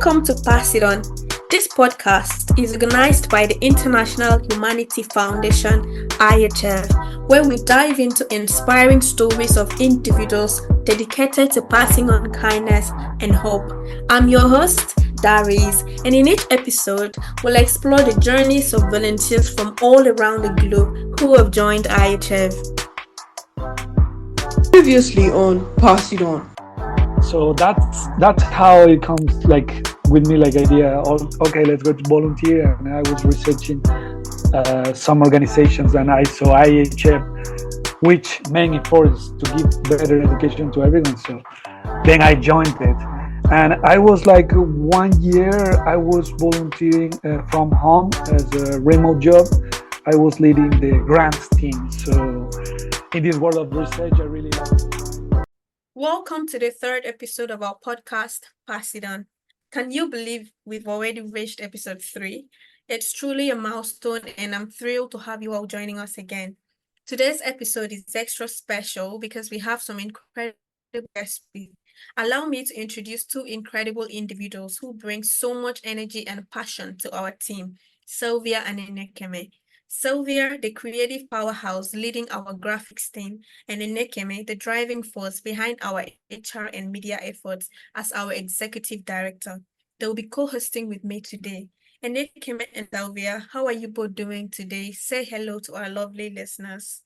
Welcome to Pass It On. This podcast is organized by the International Humanity Foundation, IHF, where we dive into inspiring stories of individuals dedicated to passing on kindness and hope. I'm your host, Darice, and in each episode, we'll explore the journeys of volunteers from all around the globe who have joined IHF. Previously on Pass It On. So that's how it comes, like with me, like idea. Okay, let's go to volunteer, and I was researching some organizations, and I saw IHF, which main effort is to give better education to everyone. So then I joined it, and I was like 1 year. I was volunteering from home as a remote job. I was leading the grants team. So in this world of research, I really like it. Welcome to the third episode of our podcast, Pass It On. Can you believe we've already reached episode 3? It's truly a milestone, and I'm thrilled to have you all joining us again. Today's episode is extra special because we have some incredible guests. Allow me to introduce two incredible individuals who bring so much energy and passion to our team, Selvia and Aniekeme. Selvia, the creative powerhouse leading our graphics team, and Aniekeme, the driving force behind our HR and media efforts as our executive director. They'll be co-hosting with me today. Aniekeme and Selvia, how are you both doing today? Say hello to our lovely listeners.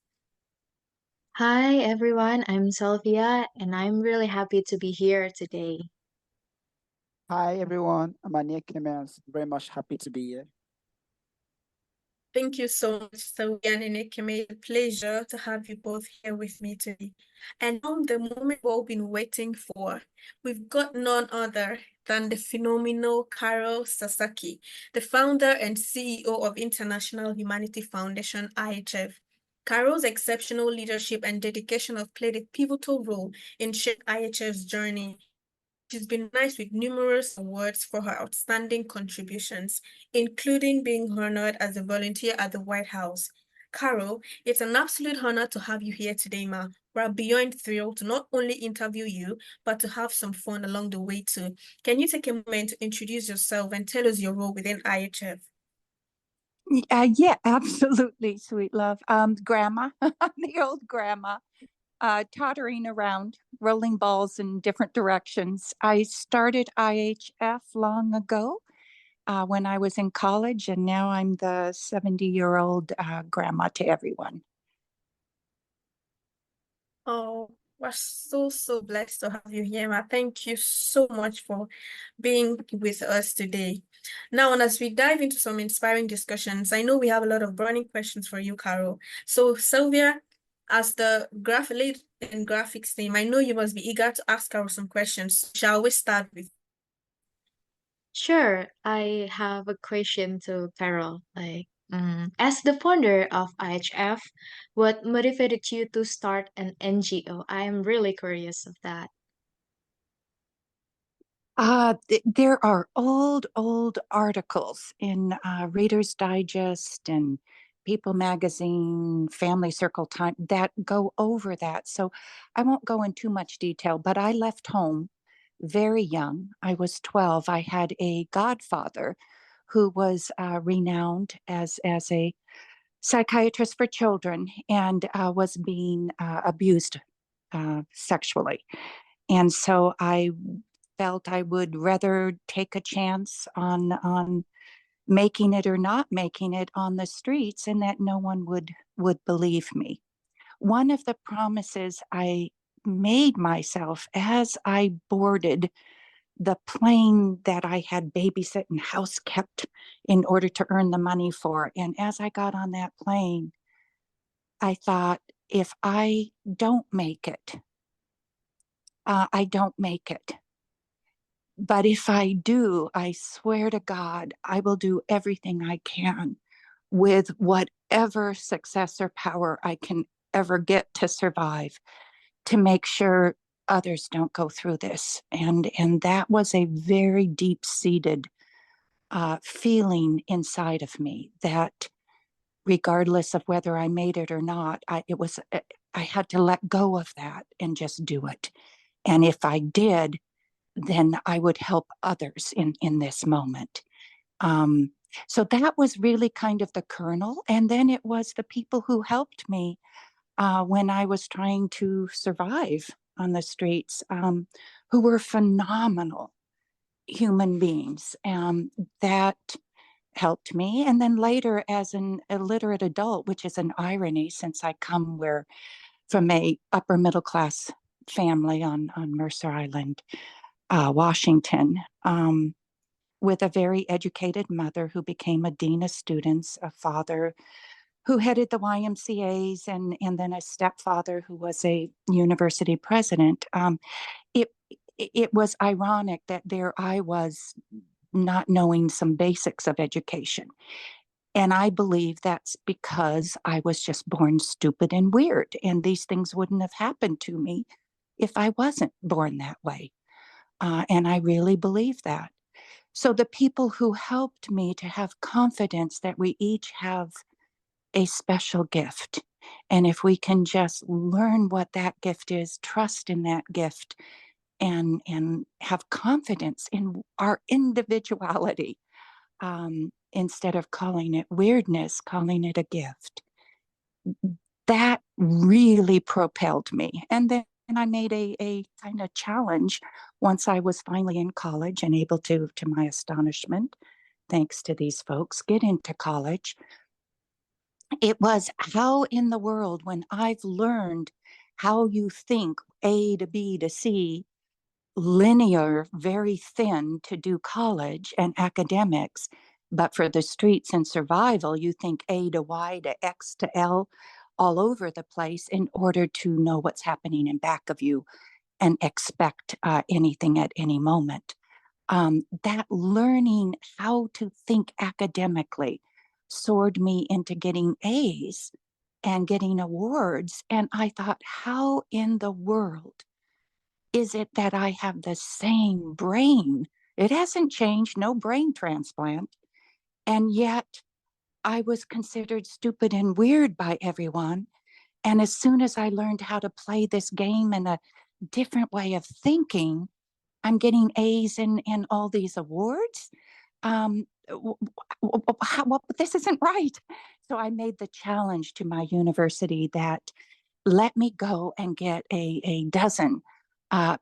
Hi everyone, I'm Selvia and I'm really happy to be here today. Hi everyone, I'm Aniekeme and very much happy to be here. Thank you so much, Selvia and Aniekeme. It's a pleasure to have you both here with me today. And now the moment we've all been waiting for. We've got none other than the phenomenal Carol Sasaki, the founder and CEO of International Humanity Foundation, IHF. Carol's exceptional leadership and dedication have played a pivotal role in shaping IHF's journey. She's been recognized with numerous awards for her outstanding contributions, including being honored as a volunteer at the White House. Carol, it's an absolute honor to have you here today, ma. We're beyond thrilled to not only interview you, but to have some fun along the way too. Can you take a moment to introduce yourself and tell us your role within IHF? Yeah, absolutely, sweet love. Grandma, the old grandma, tottering around, rolling balls in different directions. I started IHF long ago when I was in college, and now I'm the 70-year-old grandma to everyone. Oh, we're so blessed to have you here, ma. Thank you so much for being with us today. Now, and as we dive into some inspiring discussions, I know we have a lot of burning questions for you, Carol. So, Selvia, as the lead in graphics team, I know you must be eager to ask Carol some questions. Shall we start with? Sure, I have a question to Carol. As the founder of IHF, what motivated you to start an NGO? I am really curious of that. There are old articles in Reader's Digest and People Magazine, Family Circle Time that go over that. So I won't go in too much detail, but I left home very young. I was 12. I had a godfather who was renowned as a psychiatrist for children and was being abused sexually. And so I felt I would rather take a chance on making it or not making it on the streets, and that no one would believe me. One of the promises I made myself as I boarded the plane that I had babysit and house kept in order to earn the money for, and as I got on that plane, I thought, if I don't make it, I don't make it. But if I do, I swear to God, I will do everything I can with whatever success or power I can ever get to survive to make sure others don't go through this. And that was a very deep-seated feeling inside of me that regardless of whether I made it or not, I had to let go of that and just do it. And if I did, then I would help others in this moment. So that was really kind of the kernel. And then it was the people who helped me when I was trying to survive on the streets, who were phenomenal human beings. That helped me. And then later, as an illiterate adult, which is an irony since I come from a upper middle class family on Mercer Island, Washington, with a very educated mother who became a dean of students, a father who headed the YMCAs, and then a stepfather who was a university president. It was ironic that there I was not knowing some basics of education. And I believe that's because I was just born stupid and weird. And these things wouldn't have happened to me if I wasn't born that way. And I really believe that. So the people who helped me to have confidence that we each have a special gift. And if we can just learn what that gift is, trust in that gift, and have confidence in our individuality, instead of calling it weirdness, calling it a gift. That really propelled me. And then I made a kind of challenge once I was finally in college and able to my astonishment, thanks to these folks, get into college. It was how in the world, when I've learned how you think A to B to C, linear, very thin to do college and academics, but for the streets and survival, you think A to Y to X to L all over the place in order to know what's happening in back of you and expect anything at any moment. That learning how to think academically soared me into getting A's and getting awards. And I thought, how in the world is it that I have the same brain? It hasn't changed, no brain transplant. And yet I was considered stupid and weird by everyone. And as soon as I learned how to play this game in a different way of thinking, I'm getting A's and all these awards. This isn't right. So I made the challenge to my university that let me go and get a dozen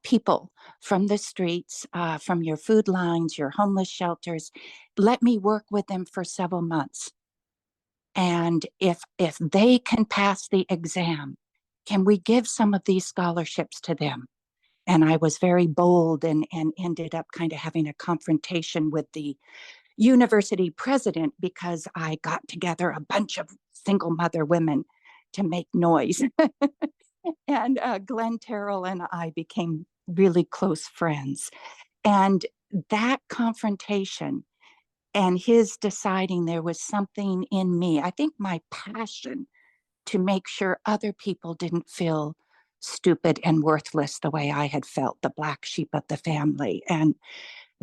people from the streets, from your food lines, your homeless shelters. Let me work with them for several months. And if they can pass the exam, can we give some of these scholarships to them? And I was very bold and ended up kind of having a confrontation with the university president because I got together a bunch of single mother women to make noise. And Glenn Terrell and I became really close friends. And that confrontation and his deciding there was something in me, I think my passion to make sure other people didn't feel stupid and worthless the way I had felt, the black sheep of the family, and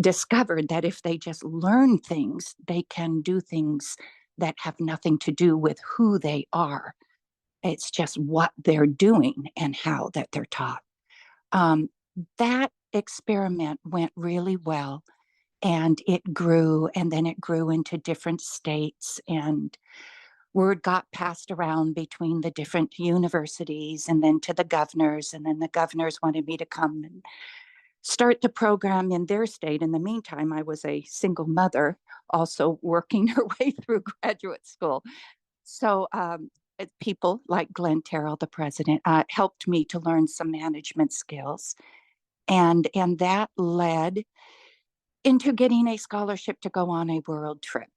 discovered that if they just learn things, they can do things that have nothing to do with who they are. It's just what they're doing and how that they're taught. That experiment went really well, and it grew, and then it grew into different states, and word got passed around between the different universities and then to the governors, and then the governors wanted me to come and start the program in their state. In the meantime, I was a single mother also working her way through graduate school. So people like Glenn Terrell, the president, helped me to learn some management skills. And that led into getting a scholarship to go on a world trip.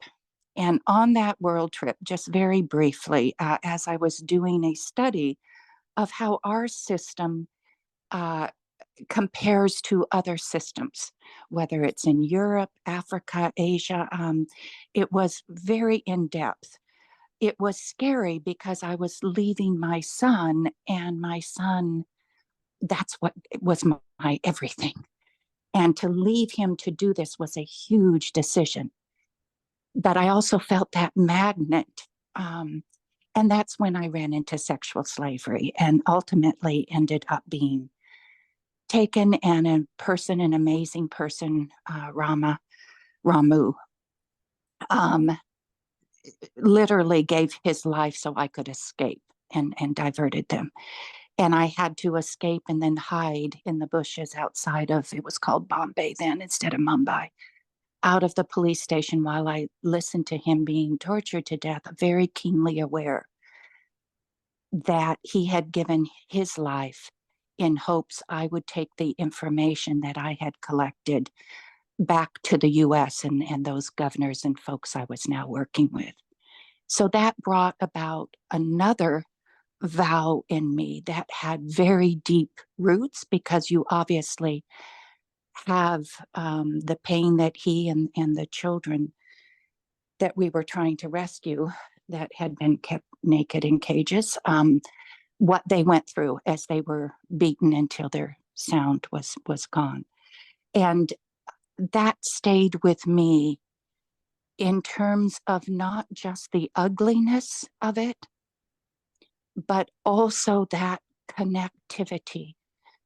And on that world trip, just very briefly, as I was doing a study of how our system compares to other systems, whether it's in Europe, Africa, Asia, it was very in depth. It was scary because I was leaving my son, and my son, that's what was my everything. And to leave him to do this was a huge decision. But I also felt that magnet. And that's when I ran into sexual slavery and ultimately ended up being taken, and an amazing person, Ramu, literally gave his life so I could escape, and diverted them. And I had to escape and then hide in the bushes outside of, it was called Bombay then instead of Mumbai, out of the police station while I listened to him being tortured to death, very keenly aware that he had given his life in hopes I would take the information that I had collected back to the US and those governors and folks I was now working with. So that brought about another vow in me that had very deep roots, because you obviously have the pain that he and the children that we were trying to rescue that had been kept naked in cages, what they went through as they were beaten until their sound was gone. And that stayed with me in terms of not just the ugliness of it, but also that connectivity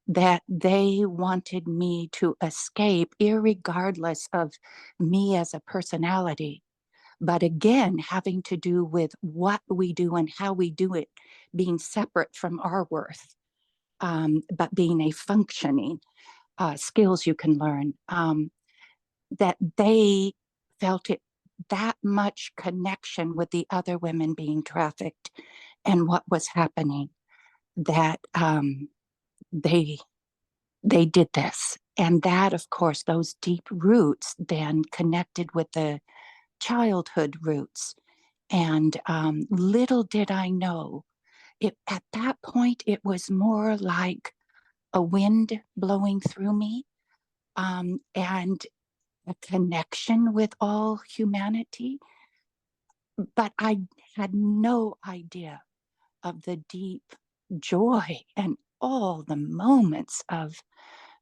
that they wanted me to escape, irregardless of me as a personality. But again, having to do with what we do and how we do it, being separate from our worth, but being a functioning skills you can learn, that they felt it that much connection with the other women being trafficked and what was happening, that they did this. And that, of course, those deep roots then connected with the childhood roots. And little did I know, at that point, it was more like a wind blowing through me, and a connection with all humanity. But I had no idea of the deep joy and all the moments of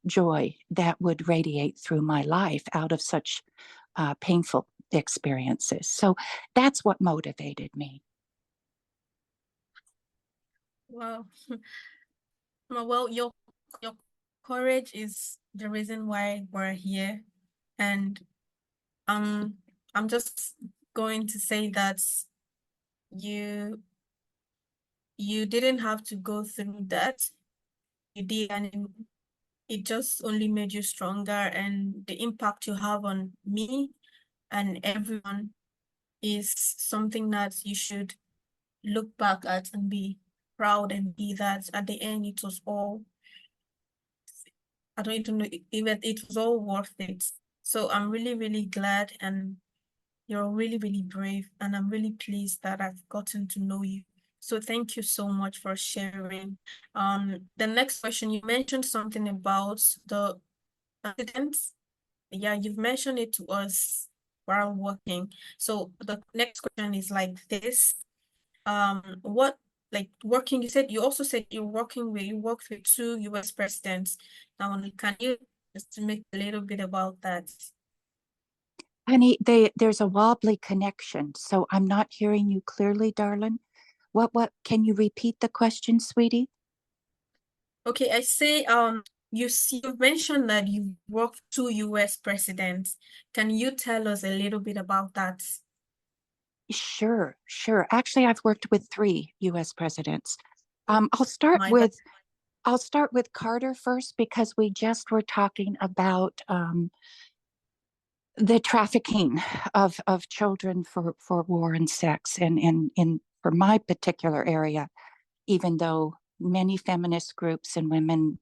joy that would radiate through my life out of such painful experiences. So that's what motivated me. Wow. Well, your courage is the reason why we're here. And I'm just going to say that you didn't have to go through that. You did, and it just only made you stronger, and the impact you have on me and everyone is something that you should look back at and be proud, and be that at the end it was all, I don't even know, even it was all worth it. So I'm really, really glad, and you're really, really brave, and I'm really pleased that I've gotten to know you. So thank you so much for sharing. The next question, you mentioned something about the accidents. Yeah, you've mentioned it to us while working. So the next question is like this. What, like working, you also said you worked with 2 US presidents. Now, can you just make a little bit about that? Honey, there's a wobbly connection, so I'm not hearing you clearly, darling. What, can you repeat the question, sweetie? Okay, I say, you've mentioned that you worked 2 US presidents. Can you tell us a little bit about that? Sure. Actually, I've worked with 3 US presidents. I'll start My with Carter first, because we just were talking about the trafficking of children for war and sex, and for my particular area, even though many feminist groups and women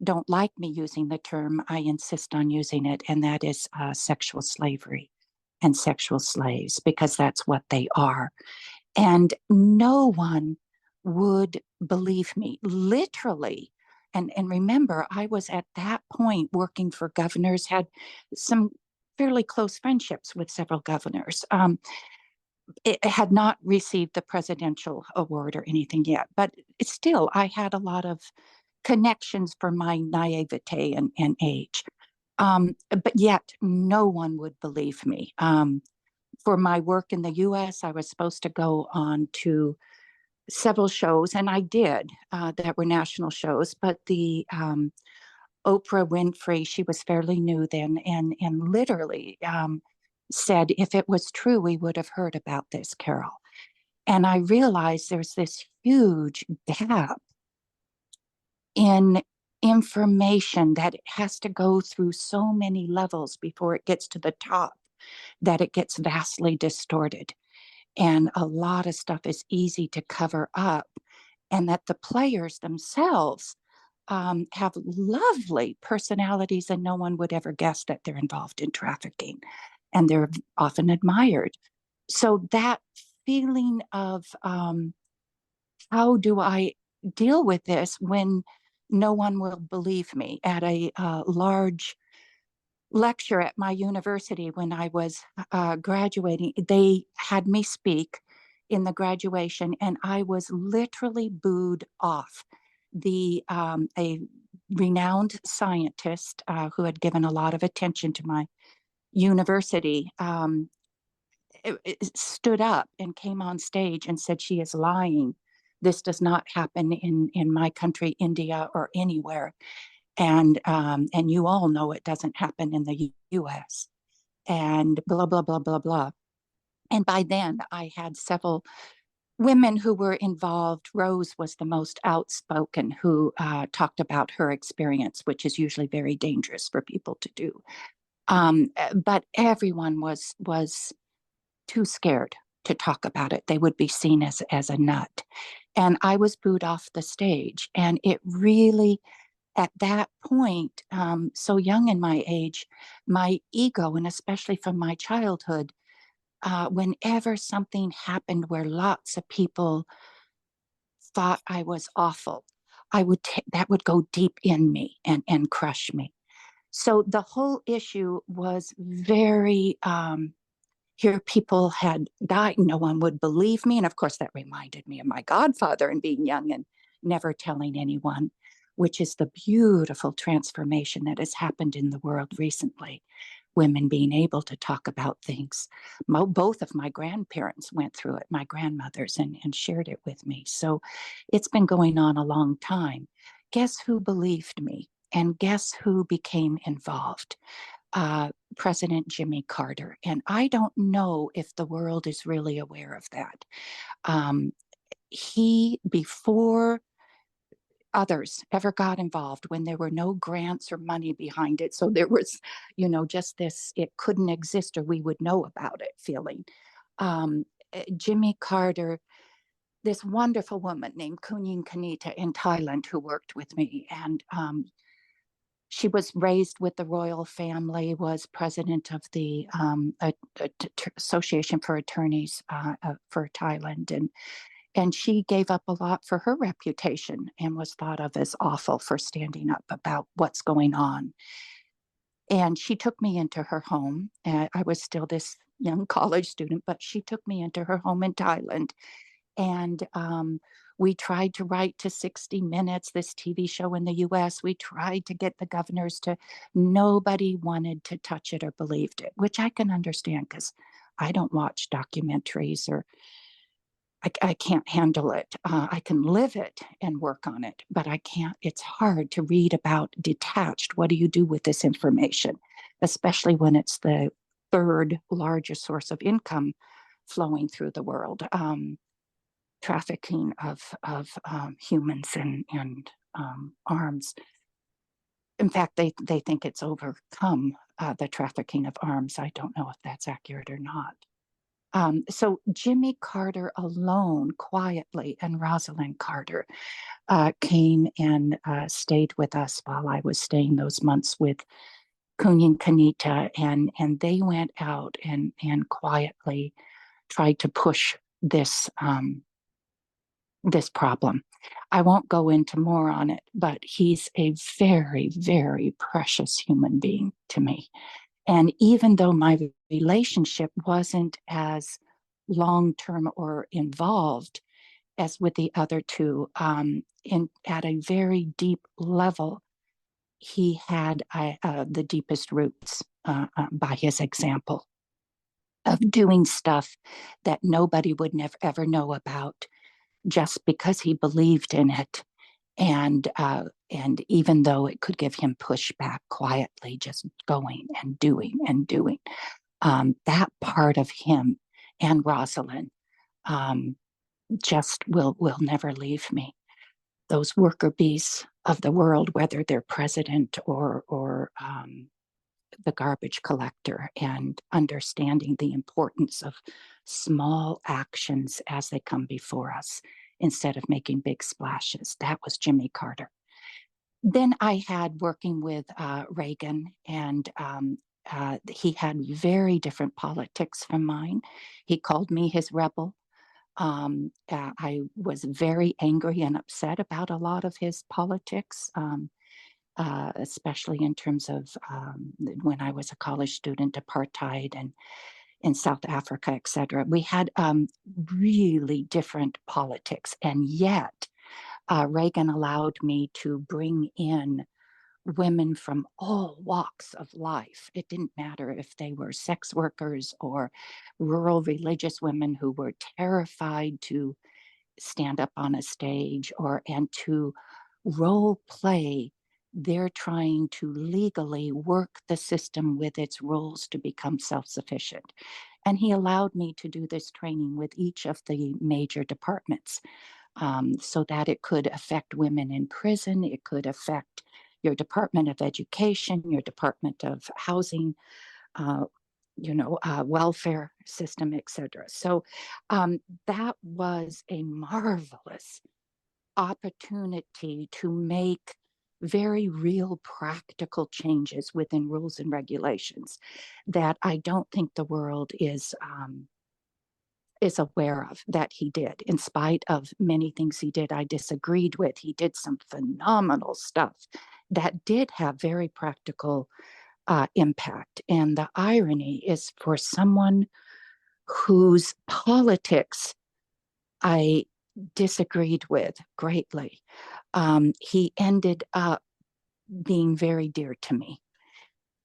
don't like me using the term, I insist on using it, and that is sexual slavery and sexual slaves, because that's what they are. And no one would believe me, literally. And remember, I was at that point working for governors, had some fairly close friendships with several governors. It had not received the presidential award or anything yet, but still, I had a lot of connections for my naivete and age. But yet, no one would believe me. For my work in the US, I was supposed to go on to several shows, and I did, that were national shows, but the Oprah Winfrey, she was fairly new then, and literally said, if it was true, we would have heard about this, Carol. And I realized there's this huge gap in information that it has to go through so many levels before it gets to the top, that it gets vastly distorted. And a lot of stuff is easy to cover up, and that the players themselves have lovely personalities, and no one would ever guess that they're involved in trafficking, and they're often admired. So that feeling of how do I deal with this when no one will believe me? At a large lecture at my university when I was graduating, they had me speak in the graduation, and I was literally booed off. A renowned scientist who had given a lot of attention to my university stood up and came on stage and said, "She is lying. This does not happen in my country, India, or anywhere. And you all know it doesn't happen in the U.S." And blah, blah, blah, blah, blah. And by then I had several women who were involved. Rose was the most outspoken, who talked about her experience, which is usually very dangerous for people to do. But everyone was too scared to talk about it. They would be seen as a nut. And I was booed off the stage. And it really, at that point, so young in my age, my ego, and especially from my childhood, whenever something happened where lots of people thought I was awful, that would go deep in me and crush me. So the whole issue was very, here people had died, no one would believe me. And of course, that reminded me of my godfather and being young and never telling anyone, which is the beautiful transformation that has happened in the world recently. Women being able to talk about things. Both of my grandparents went through it, my grandmothers, and shared it with me. So it's been going on a long time. Guess who believed me? And guess who became involved? President Jimmy Carter. And I don't know if the world is really aware of that. He, before others ever got involved, when there were no grants or money behind it, so there was, just this, it couldn't exist or we would know about it feeling. Jimmy Carter, this wonderful woman named Kunyin Kanita in Thailand who worked with me, and she was raised with the royal family, was president of the Association for Attorneys for Thailand. And she gave up a lot for her reputation and was thought of as awful for standing up about what's going on. And she took me into her home. I was still this young college student, but she took me into her home in Thailand. And we tried to write to 60 Minutes, this TV show in the US. We tried to get the governors to, nobody wanted to touch it or believed it, which I can understand because I don't watch documentaries, or I can't handle it. I can live it and work on it, but I can't. It's hard to read about detached. What do you do with this information, especially when it's the third largest source of income flowing through the world? Trafficking of humans and arms. In fact, they think it's overcome the trafficking of arms. I don't know if that's accurate or not. So Jimmy Carter alone, quietly, and Rosalind Carter came and stayed with us while I was staying those months with Kunyin Kanita, and they went out and quietly tried to push this this problem. I won't go into more on it, but he's a very, very precious human being to me. And even though my relationship wasn't as long-term or involved as with the other two, at a very deep level, he had the deepest roots by his example of doing stuff that nobody would never ever know about, just because he believed in it And even though it could give him pushback quietly, just going and doing and doing, that part of him and Rosalind just will never leave me. Those worker bees of the world, whether they're president or the garbage collector, and understanding the importance of small actions as they come before us instead of making big splashes. That was Jimmy Carter. Then I had working with Reagan, and he had very different politics from mine. He called me his rebel. I was very angry and upset about a lot of his politics, especially in terms of when I was a college student, apartheid and in South Africa, et cetera. We had really different politics, and yet Reagan allowed me to bring in women from all walks of life. It didn't matter if they were sex workers or rural religious women who were terrified to stand up on a stage and to role play. They're trying to legally work the system with its rules to become self-sufficient. And he allowed me to do this training with each of the major departments, so that it could affect women in prison, it could affect your Department of Education, your Department of Housing, welfare system, etc. So that was a marvelous opportunity to make very real practical changes within rules and regulations that I don't think the world is aware of that he did. In spite of many things he did I disagreed with, he did some phenomenal stuff that did have very practical impact. And the irony is, for someone whose politics I disagreed with greatly, he ended up being very dear to me.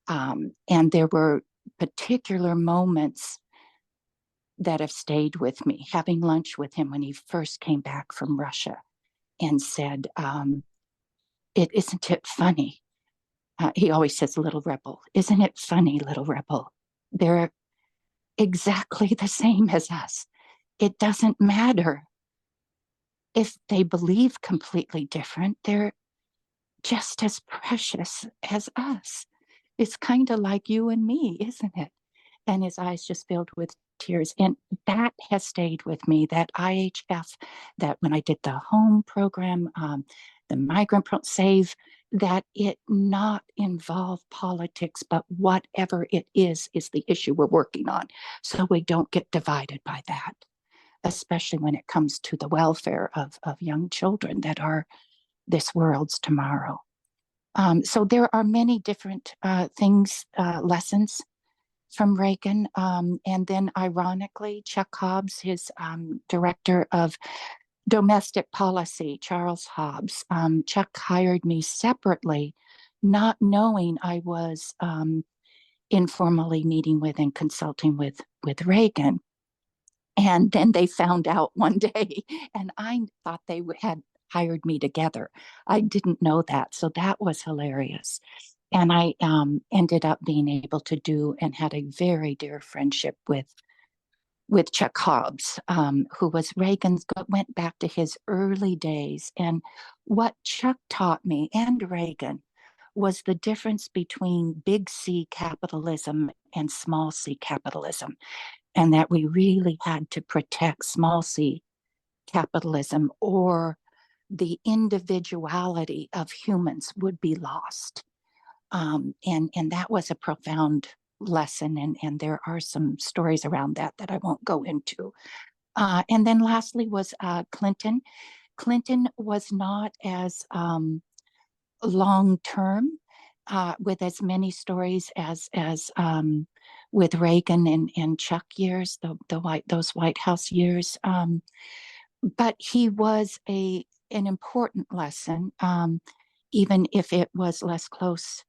And there were particular moments that have stayed with me. Having lunch with him when he first came back from Russia and said, isn't it funny? He always says, little rebel, isn't it funny, little rebel? They're exactly the same as us. It doesn't matter if they believe completely different. They're just as precious as us. It's kind of like you and me, isn't it? And his eyes just filled with tears. And that has stayed with me, that IHF, that when I did the home program, the migrant save, that it not involve politics, but whatever it is the issue we're working on. So we don't get divided by that, especially when it comes to the welfare of young children that are this world's tomorrow. So there are many different things, lessons from Reagan. And then ironically, Chuck Hobbs, his director of domestic policy, Charles Hobbs, Chuck hired me separately, not knowing I was informally meeting with and consulting with Reagan. And then they found out one day, and I thought they had hired me together. I didn't know that. So that was hilarious. And I ended up being able to do and had a very dear friendship with Chuck Hobbs, who was Reagan's, went back to his early days. And what Chuck taught me and Reagan was the difference between big C capitalism and small c capitalism, and that we really had to protect small c capitalism or the individuality of humans would be lost. And that was a profound lesson, and there are some stories around that I won't go into. And then lastly was Clinton. Clinton was not as long-term with as many stories as with Reagan and Chuck years, those White House years. But he was an important lesson, even if it was less close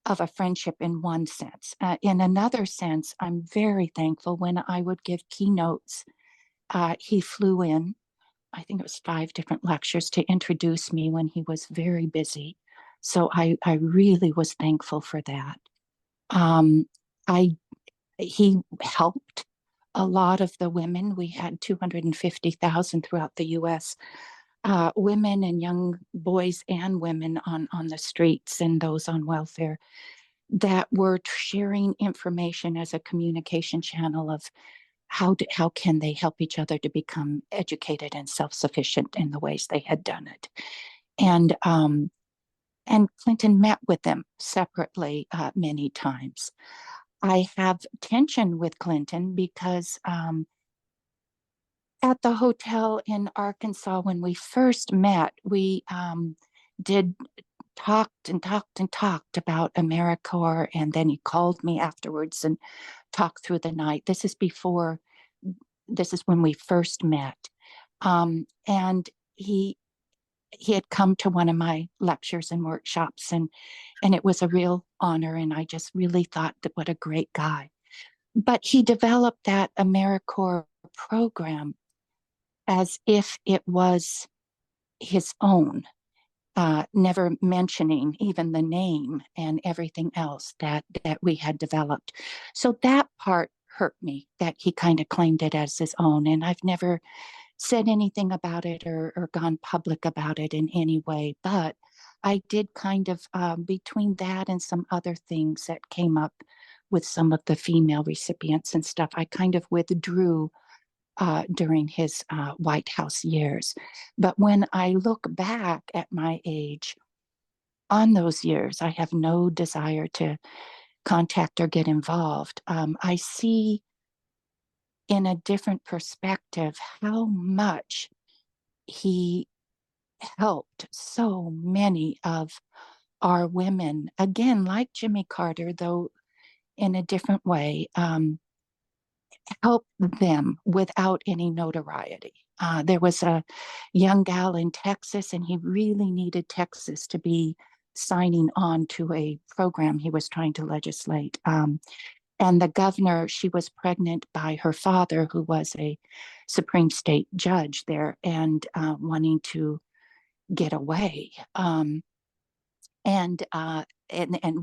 of a friendship in one sense. In another sense, I'm very thankful when I would give keynotes. He flew in I think it was 5 different lectures to introduce me when he was very busy. So I really was thankful for that. He helped a lot of the women. We had 250,000 throughout the US, women and young boys and women on the streets and those on welfare that were sharing information as a communication channel of how can they help each other to become educated and self-sufficient in the ways they had done it. And Clinton met with them separately many times. I have tension with Clinton because at the hotel in Arkansas, when we first met, we talked about AmeriCorps, and then he called me afterwards and talked through the night. This is when we first met. And he had come to one of my lectures and workshops, and it was a real honor, and I just really thought that what a great guy. But he developed that AmeriCorps program as if it was his own, never mentioning even the name and everything else that we had developed. So that part hurt me, that he kind of claimed it as his own, and I've never said anything about it or gone public about it in any way. But I did kind of, between that and some other things that came up with some of the female recipients and stuff, I kind of withdrew during his White House years. But when I look back at my age on those years, I have no desire to contact or get involved. I see in a different perspective how much he helped so many of our women, again, like Jimmy Carter, though in a different way, help them without any notoriety. There was a young gal in Texas, and he really needed Texas to be signing on to a program he was trying to legislate. And the governor, she was pregnant by her father, who was a Supreme State judge there, and wanting to get away, and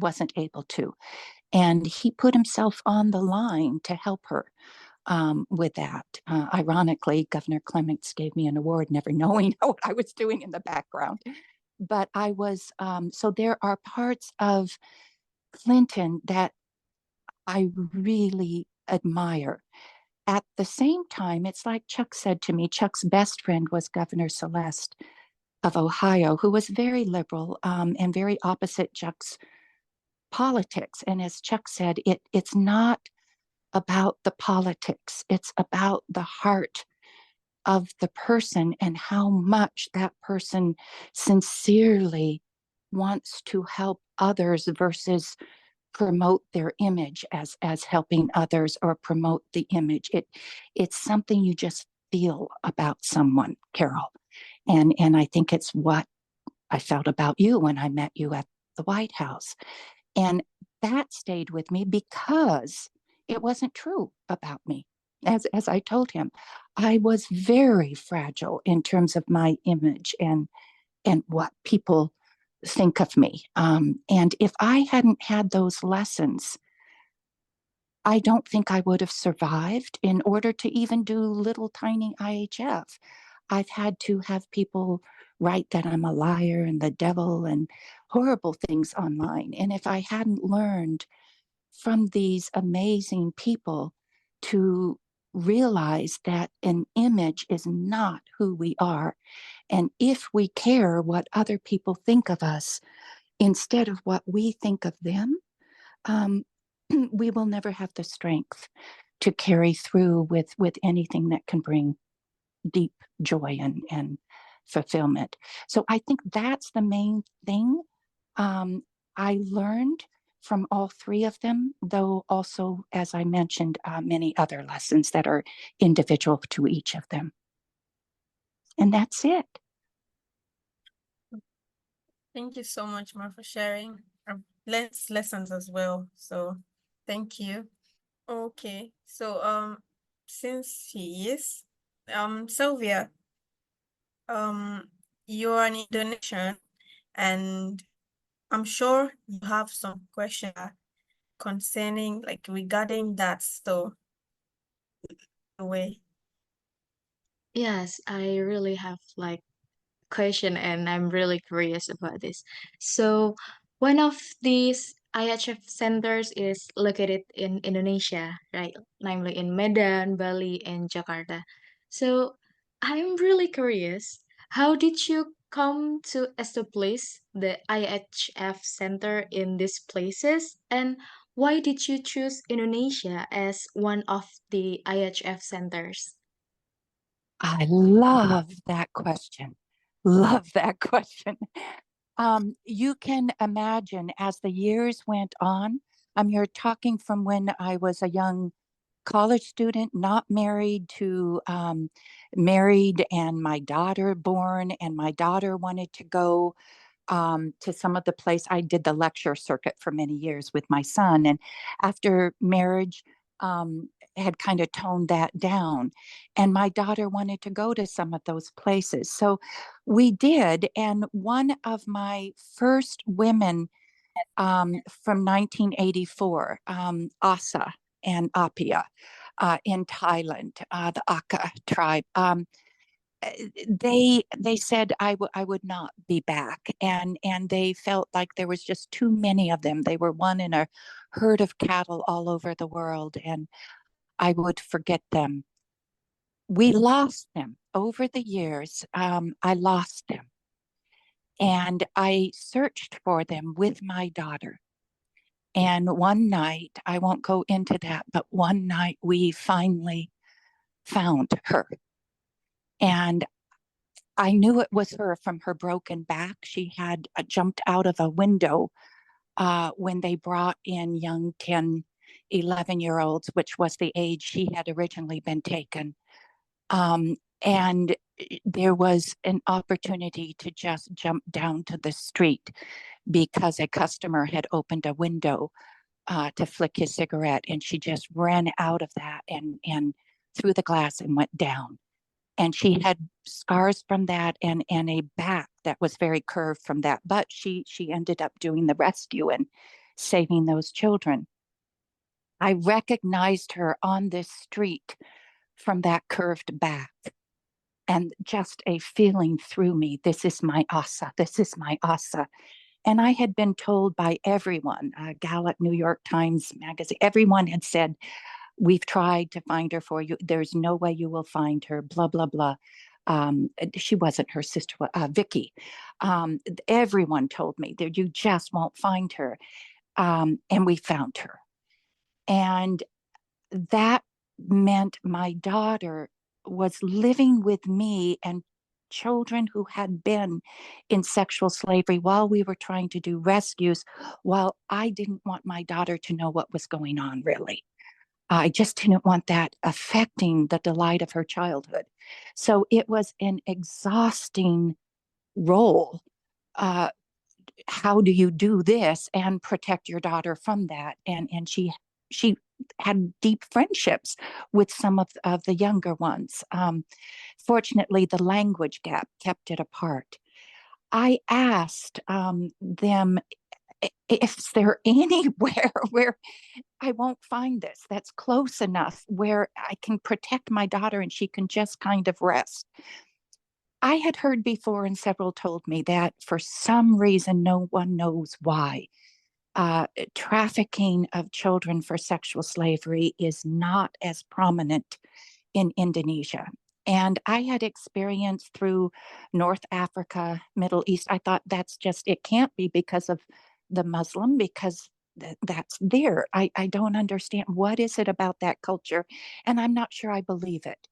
wasn't able to. And he put himself on the line to help her with that. Ironically, Governor Clements gave me an award, never knowing what I was doing in the background. But I was, so there are parts of Clinton that I really admire. At the same time, it's like Chuck said to me, Chuck's best friend was Governor Celeste of Ohio, who was very liberal and very opposite Chuck's politics. And as Chuck said, it's not about the politics, it's about the heart of the person and how much that person sincerely wants to help others versus promote their image as helping others or promote the image. It's something you just feel about someone, Carol. And I think it's what I felt about you when I met you at the White House. And that stayed with me because it wasn't true about me. As I told him, I was very fragile in terms of my image and what people think of me. And if I hadn't had those lessons, I don't think I would have survived in order to even do little tiny IHF. I've had to have people write that I'm a liar and the devil and horrible things online. And if I hadn't learned from these amazing people to realize that an image is not who we are, and if we care what other people think of us instead of what we think of them, we will never have the strength to carry through with anything that can bring deep joy and fulfillment. So I think that's the main thing I learned from all 3 of them, though also, as I mentioned, many other lessons that are individual to each of them. And that's it. Thank you so much, Ma, for sharing. I've learned lessons as well. So thank you. Okay. So since he is, Selvia, you're an Indonesian, and I'm sure you have some question concerning, like, regarding that. So, away. Yes, I really have like question and I'm really curious about this. So, one of these IHF centers is located in Indonesia, right? Namely in Medan, Bali, and Jakarta. So, I'm really curious, how did you come to establish the IHF center in these places? And why did you choose Indonesia as one of the IHF centers? I love that question. Love that question. You can imagine as the years went on, you're talking from when I was a young college student, not married, to married and my daughter born, and my daughter wanted to go to some of the place. I did the lecture circuit for many years with my son, and after marriage, had kind of toned that down. And my daughter wanted to go to some of those places. So we did. And one of my first women from 1984, Asa and Apia in Thailand, the Aka tribe. They said I would not be back, and they felt like there was just too many of them. They were one in a herd of cattle all over the world, and I would forget them. We lost them over the years. I lost them, and I searched for them with my daughter. And one night, I won't go into that, but one night we finally found her. And I knew it was her from her broken back. She had jumped out of a window when they brought in young 10, 11-year-olds, which was the age she had originally been taken. And there was an opportunity to just jump down to the street because a customer had opened a window to flick his cigarette, and she just ran out of that and through the glass and went down. And she had scars from that, and a back that was very curved from that. But she ended up doing the rescue and saving those children. I recognized her on this street from that curved back, and just a feeling through me, this is my Asa, this is my Asa. And I had been told by everyone, Gallup, New York Times Magazine, everyone had said, we've tried to find her for you. There's no way you will find her, blah, blah, blah. She wasn't her sister, Vicky. Everyone told me that you just won't find her. And we found her. And that meant my daughter was living with me and children who had been in sexual slavery while we were trying to do rescues, while I didn't want my daughter to know what was going on, really. I just didn't want that affecting the delight of her childhood. So it was an exhausting role. How do you do this and protect your daughter from that? And she had deep friendships with some of the younger ones. Fortunately, the language gap kept it apart. I asked them if there anywhere where I won't find this that's close enough where I can protect my daughter and she can just kind of rest. I had heard before, and several told me that for some reason, no one knows why, trafficking of children for sexual slavery is not as prominent in Indonesia. And I had experience through North Africa, Middle East. I thought that's just, it can't be because of the Muslim, because that's there. I don't understand. What is it about that culture? And I'm not sure I believe it.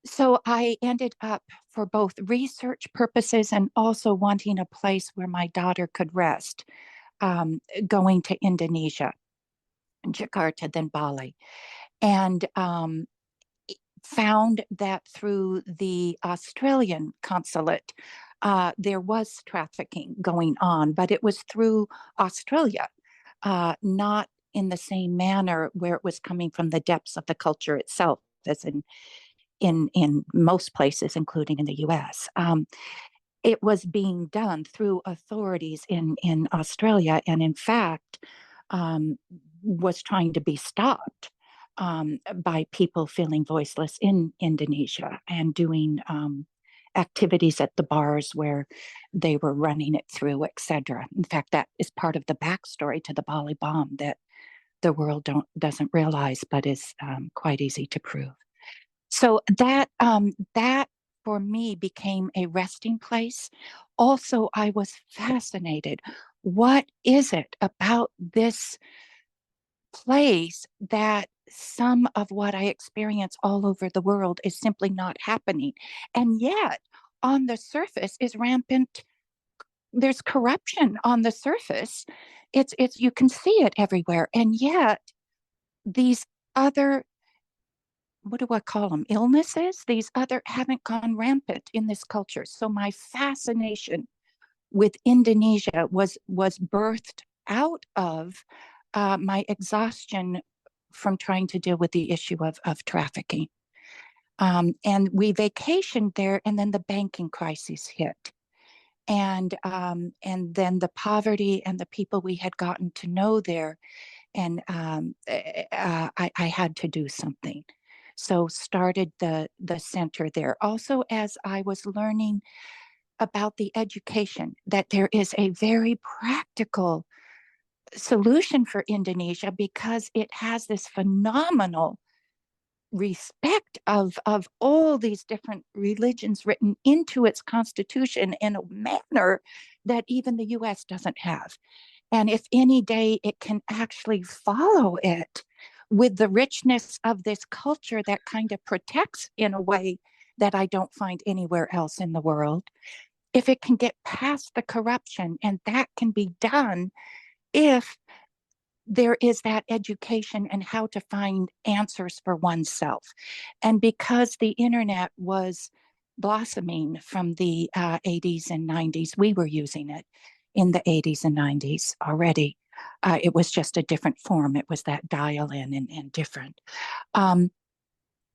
So I ended up, for both research purposes and also wanting a place where my daughter could rest, going to Indonesia, Jakarta, then Bali. And found that through the Australian consulate, there was trafficking going on, but it was through Australia, not in the same manner where it was coming from the depths of the culture itself, as in in most places, including in the US. It was being done through authorities in Australia, and in fact, was trying to be stopped by people feeling voiceless in Indonesia and doing activities at the bars where they were running it through, etc. In fact, that is part of the backstory to the Bali bomb that the world doesn't realize, but is quite easy to prove. So that for me became a resting place. Also, I was fascinated. What is it about this place that some of what I experience all over the world is simply not happening? And yet, on the surface is rampant. There's corruption on the surface. It's you can see it everywhere. And yet, these other, what do I call them, illnesses, these other haven't gone rampant in this culture. So my fascination with Indonesia was birthed out of my exhaustion from trying to deal with the issue of trafficking. And we vacationed there, and then the banking crisis hit. And then the poverty and the people we had gotten to know there, and I had to do something. So started the center there. Also, as I was learning about the education, that there is a very practical solution for Indonesia because it has this phenomenal respect of all these different religions written into its constitution in a manner that even the US doesn't have. And if any day it can actually follow it with the richness of this culture that kind of protects in a way that I don't find anywhere else in the world, if it can get past the corruption, and that can be done if there is that education and how to find answers for oneself. And because the internet was blossoming from the 80s and 90s, we were using it in the 80s and 90s already. It was just a different form. It was that dial-in and different.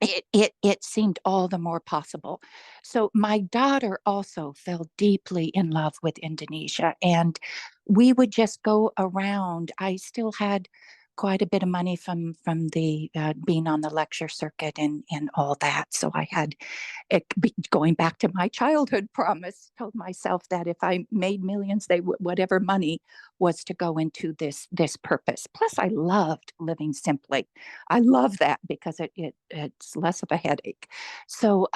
It seemed all the more possible. So my daughter also fell deeply in love with Indonesia, and we would just go around. I still had quite a bit of money from the being on the lecture circuit and all that. So I had going back to my childhood promise, told myself that if I made millions, whatever money was to go into this purpose. Plus, I loved living simply. I love that because it's less of a headache. So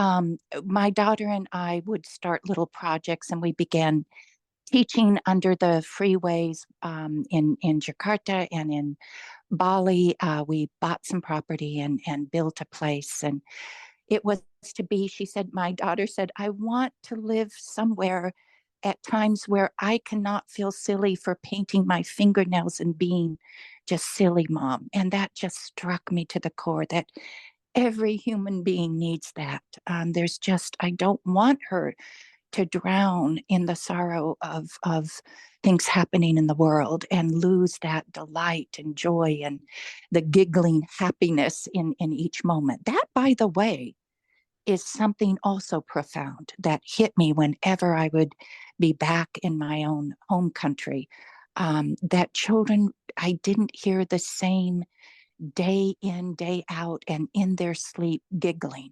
my daughter and I would start little projects, and we began teaching under the freeways in Jakarta and in Bali. We bought some property and built a place, and it was to be, she said, my daughter said, I want to live somewhere at times where I cannot feel silly for painting my fingernails and being just silly, Mom. And that just struck me to the core that every human being needs that. I don't want her to drown in the sorrow of things happening in the world and lose that delight and joy and the giggling happiness in each moment. That, by the way, is something also profound that hit me whenever I would be back in my own home country. That children, I didn't hear the same day in, day out, and in their sleep giggling.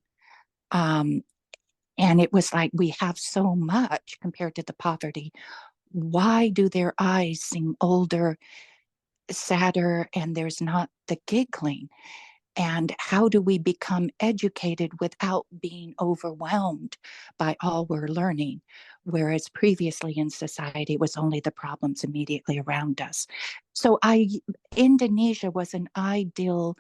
And it was like, we have so much compared to the poverty. Why do their eyes seem older, sadder, and there's not the giggling? And how do we become educated without being overwhelmed by all we're learning? Whereas previously in society, it was only the problems immediately around us. So Indonesia was an ideal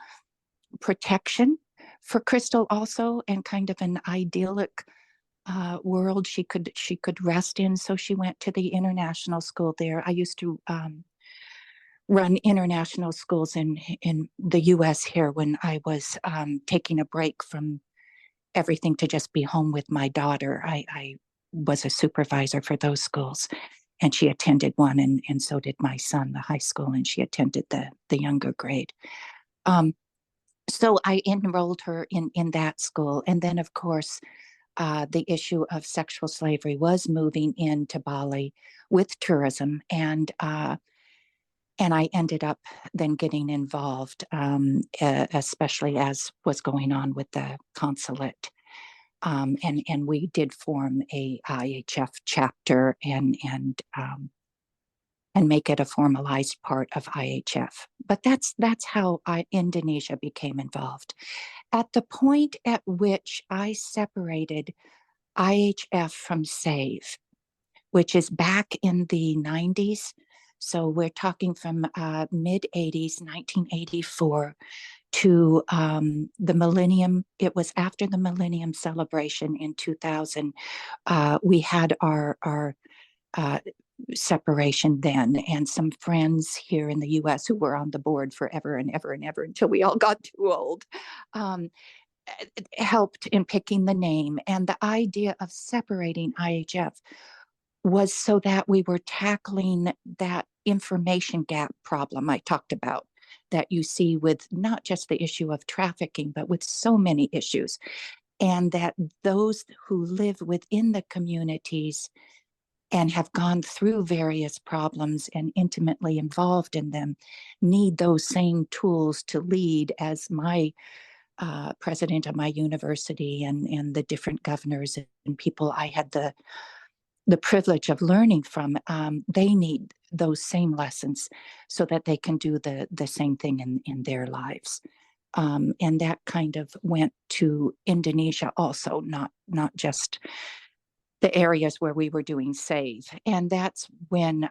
protection for Crystal also, and kind of an idyllic world she could rest in. So she went to the international school there. I used to run international schools in the US here when I was taking a break from everything to just be home with my daughter. I was a supervisor for those schools, and she attended one, and so did my son, the high school, and she attended the younger grade. So I enrolled her in that school. And then, of course, the issue of sexual slavery was moving into Bali with tourism. And I ended up then getting involved, especially as was going on with the consulate. And we did form a IHF chapter and make it a formalized part of IHF. But that's how Indonesia became involved. At the point at which I separated IHF from SAVE, which is back in the 90s. So we're talking from mid 80s, 1984 to the millennium. It was after the millennium celebration in 2000. We had our separation then, and some friends here in the US who were on the board forever and ever and ever until we all got too old. Helped in picking the name. And the idea of separating IHF was so that we were tackling that information gap problem I talked about, that you see with not just the issue of trafficking, but with so many issues. And that those who live within the communities and have gone through various problems and intimately involved in them need those same tools to lead. As my president of my university and the different governors and people I had the privilege of learning from, they need those same lessons so that they can do the same thing in their lives. And that kind of went to Indonesia also, not just the areas where we were doing SAVE. And that's when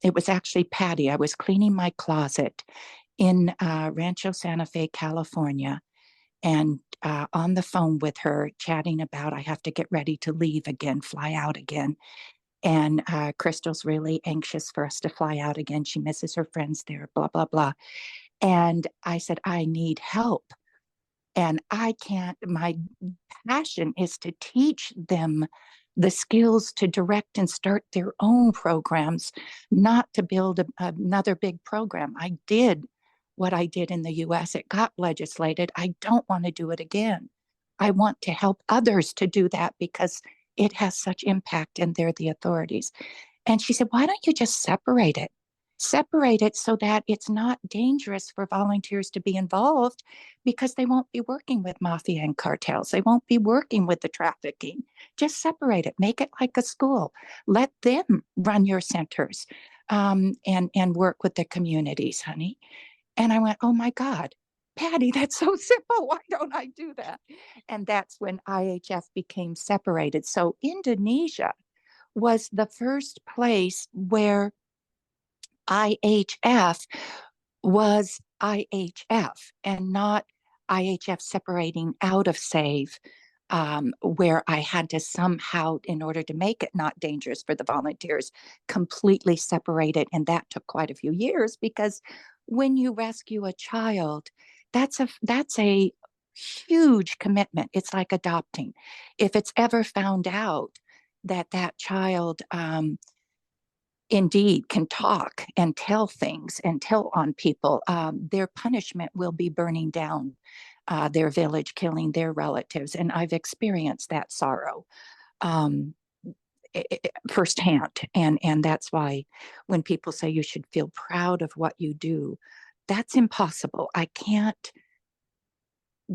it was actually Patty. I was cleaning my closet in Rancho Santa Fe, California, and on the phone with her, chatting about, I have to get ready to leave again, fly out again. And Crystal's really anxious for us to fly out again. She misses her friends there, blah, blah, blah. And I said, I need help. And I can't, my passion is to teach them the skills to direct and start their own programs, not to build another big program. I did what I did in the US. It got legislated. I don't want to do it again. I want to help others to do that because it has such impact and they're the authorities. And she said, why don't you just separate it? Separate it so that it's not dangerous for volunteers to be involved, because they won't be working with mafia and cartels. They won't be working with the trafficking. Just separate it. Make it like a school. Let them run your centers and work with the communities, honey. And I went, oh my God, Patty, that's so simple. Why don't I do that? And that's when IHF became separated. So Indonesia was the first place where IHF was IHF and not IHF separating out of SAVE, where I had to somehow, in order to make it not dangerous for the volunteers, completely separate it. And that took quite a few years, because when you rescue a child, that's a huge commitment. It's like adopting. If it's ever found out that that child indeed can talk and tell things and tell on people, their punishment will be burning down their village, killing their relatives. And I've experienced that sorrow firsthand. And that's why when people say you should feel proud of what you do, that's impossible. I can't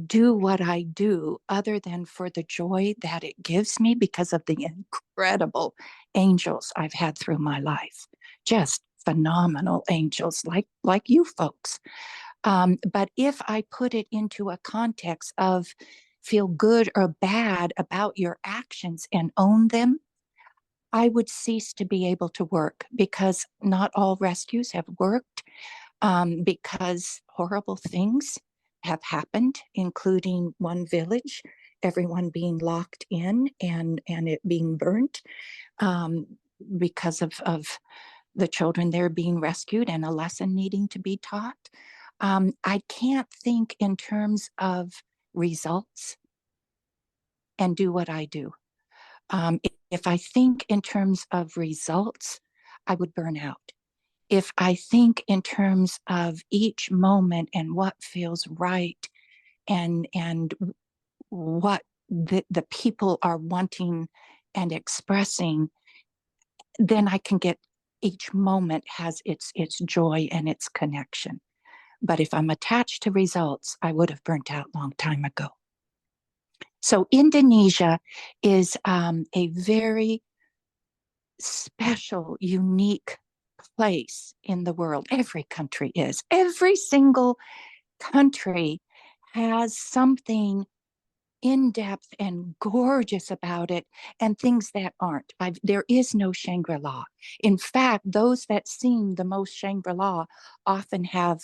do what I do other than for the joy that it gives me because of the incredible angels I've had through my life. Just phenomenal angels like you folks. But if I put it into a context of feel good or bad about your actions and own them, I would cease to be able to work, because not all rescues have worked, because horrible things have happened, including one village, everyone being locked in and it being burnt because of the children there being rescued and a lesson needing to be taught. I can't think in terms of results and do what I do. If I think in terms of results, I would burn out. if I think in terms of each moment and what feels right and what the people are wanting and expressing, then I can get each moment has its joy and its connection. But if I'm attached to results, I would have burnt out a long time ago. So Indonesia is a very special, unique place in the world. Every country is. Every single country has something in-depth and gorgeous about it, and things that aren't. There is no Shangri-La. In fact, those that seem the most Shangri-La often have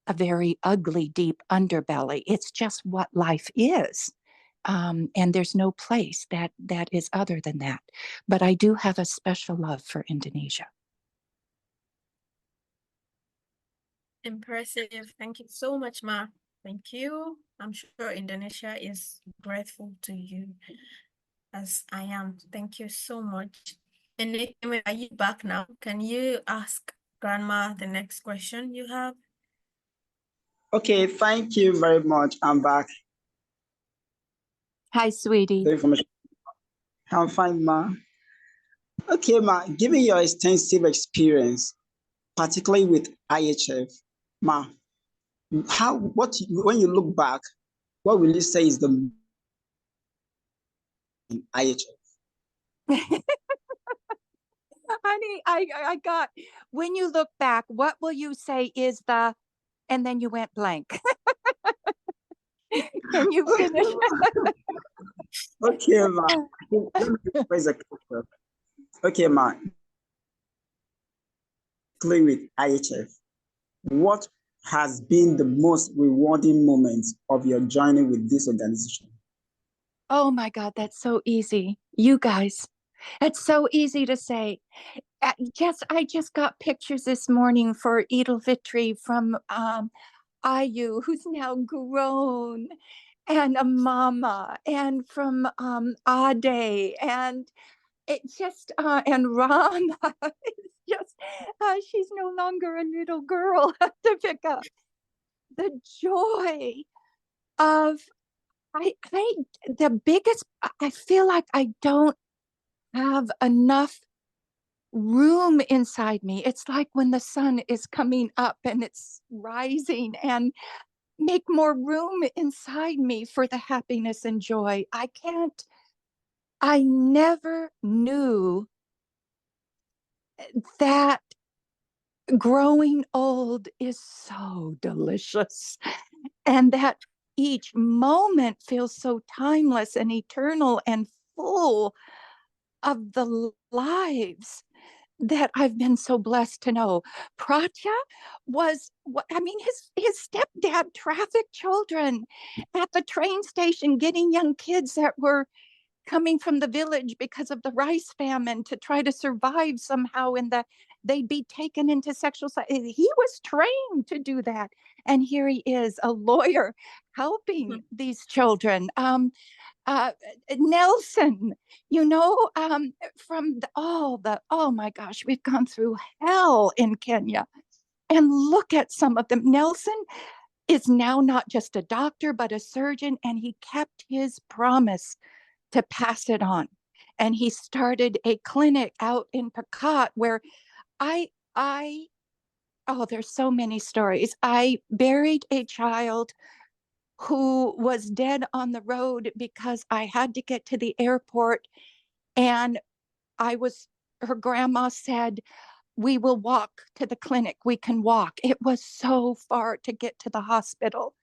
a very ugly, deep underbelly. It's just what life is. And there's no place that is other than that. But I do have a special love for Indonesia. Impressive. Thank you so much, Ma. Thank you. I'm sure Indonesia is grateful to you, as I am. Thank you so much. And Aniekeme, are you back now? Can you ask Grandma the next question you have? Okay, thank you very much. I'm back. Hi, sweetie. The information. I'm fine, Ma. Okay, Ma, given your extensive experience, particularly with IHF, Ma, when you look back, what will you say is the IHF? Honey, I got, when you look back, what will you say is the, and then you went blank. Can you finish? Okay, Ma. Let me raise a question. Okay, Ma. Clear with IHF. What has been the most rewarding moment of your journey with this organization? Oh my God, that's so easy. You guys, it's so easy to say. I just got pictures this morning for Idil Fitri from Ayu, who's now grown, and a mama, and from Ade, and it just and Rama. It's just she's no longer a little girl to pick up. The joy of I the biggest, I feel like I don't have enough room inside me. It's like when the sun is coming up and it's rising, and make more room inside me for the happiness and joy. I never knew that growing old is so delicious, and that each moment feels so timeless and eternal and full of the lives that I've been so blessed to know. Pratya was, I mean, his stepdad trafficked children at the train station, getting young kids that were coming from the village because of the rice famine to try to survive somehow, they'd be taken into sexual. He was trained to do that, and here he is, a lawyer, helping these children. Nelson, from oh my gosh, we've gone through hell in Kenya, and look at some of them. Nelson is now not just a doctor but a surgeon, and he kept his promise to pass it on. And he started a clinic out in Pakat where there's so many stories. I buried a child who was dead on the road because I had to get to the airport, and her grandma said, we will walk to the clinic. We can walk. It was so far to get to the hospital.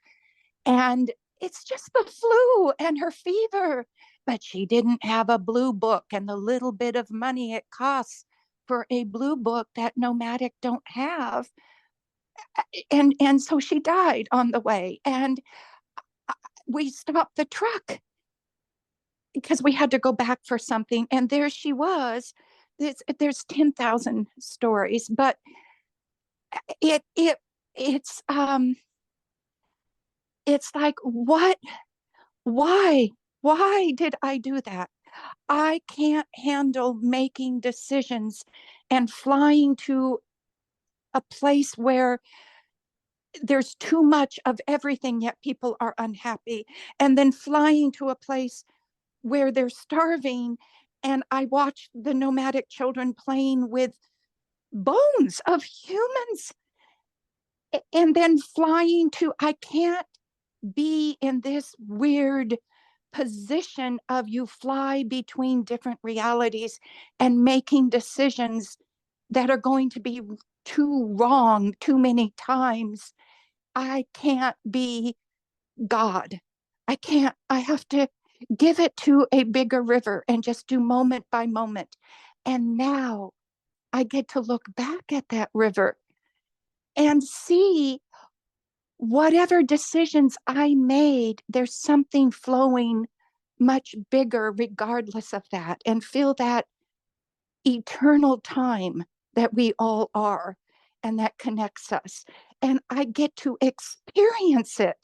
And it's just the flu and her fever. But she didn't have a blue book and the little bit of money it costs for a blue book that Nomadic don't have. And so she died on the way. And we stopped the truck because we had to go back for something. And there she was. There's 10,000 stories, but it's like, why did I do that? I can't handle making decisions and flying to a place where there's too much of everything, yet people are unhappy, and then flying to a place where they're starving. And I watched the nomadic children playing with bones of humans, and then flying to, I can't be in this weird position of you fly between different realities and making decisions that are going to be too wrong too many times. I can't be God. I have to give it to a bigger river and just do moment by moment. And now I get to look back at that river and see whatever decisions I made, there's something flowing much bigger regardless of that, and feel that eternal time that we all are and that connects us. And I get to experience it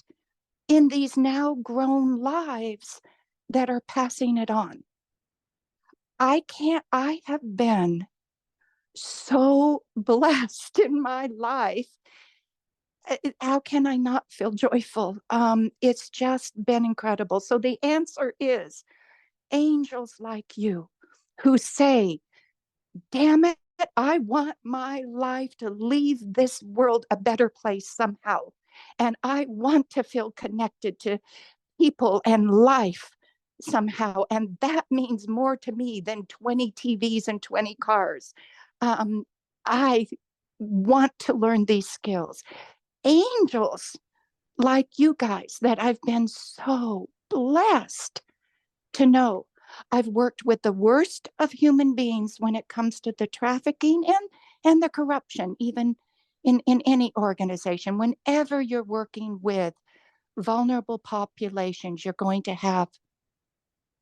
in these now grown lives that are passing it on. I have been so blessed in my life. How can I not feel joyful? It's just been incredible. So the answer is angels like you who say, damn it, I want my life to leave this world a better place somehow. And I want to feel connected to people and life somehow. And that means more to me than 20 TVs and 20 cars. I want to learn these skills. Angels like you guys that I've been so blessed to know. I've worked with the worst of human beings when it comes to the trafficking and the corruption, even in any organization. Whenever you're working with vulnerable populations, you're going to have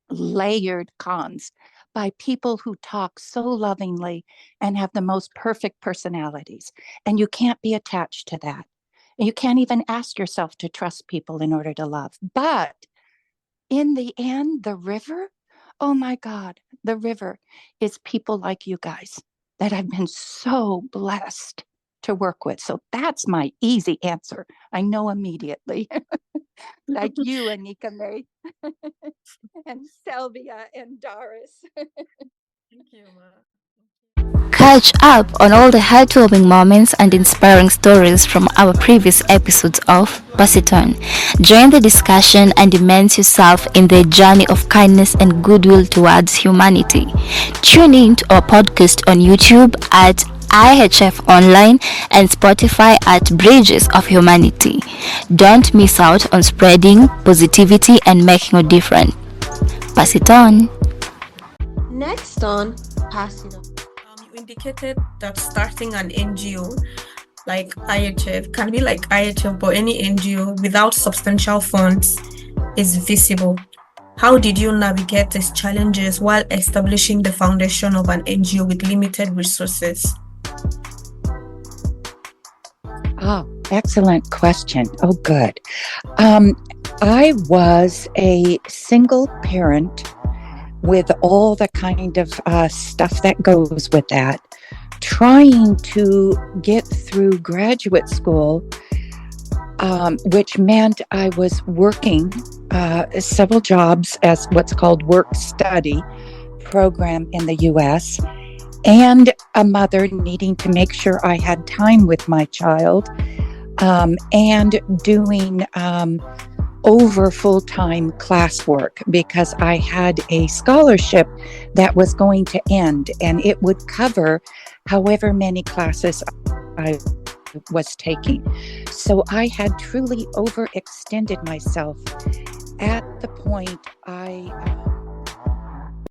layered cons by people who talk so lovingly and have the most perfect personalities. And you can't be attached to that. And you can't even ask yourself to trust people in order to love. But in the end, the river, oh my God, the river is people like you guys that I've been so blessed to work with. So that's my easy answer. I know immediately. Like you, Aniekeme, and Selvia and Darice. Thank you, Ma. Catch up on all the heartwarming moments and inspiring stories from our previous episodes of Pass It On. Join the discussion and immerse yourself in the journey of kindness and goodwill towards humanity. Tune in to our podcast on YouTube at IHF Online and Spotify at Bridges of Humanity. Don't miss out on spreading positivity and making a difference. Pass it on. Next on Pass It On. You indicated that starting an NGO like IHF can be like IHF, but any NGO without substantial funds is visible. How did you navigate these challenges while establishing the foundation of an NGO with limited resources? Oh, excellent question. Oh, good. I was a single parent with all the kind of stuff that goes with that, trying to get through graduate school, which meant I was working several jobs as what's called work-study program in the U.S., and a mother needing to make sure I had time with my child, and doing over full-time classwork because I had a scholarship that was going to end, and it would cover however many classes I was taking. So I had truly overextended myself at the point I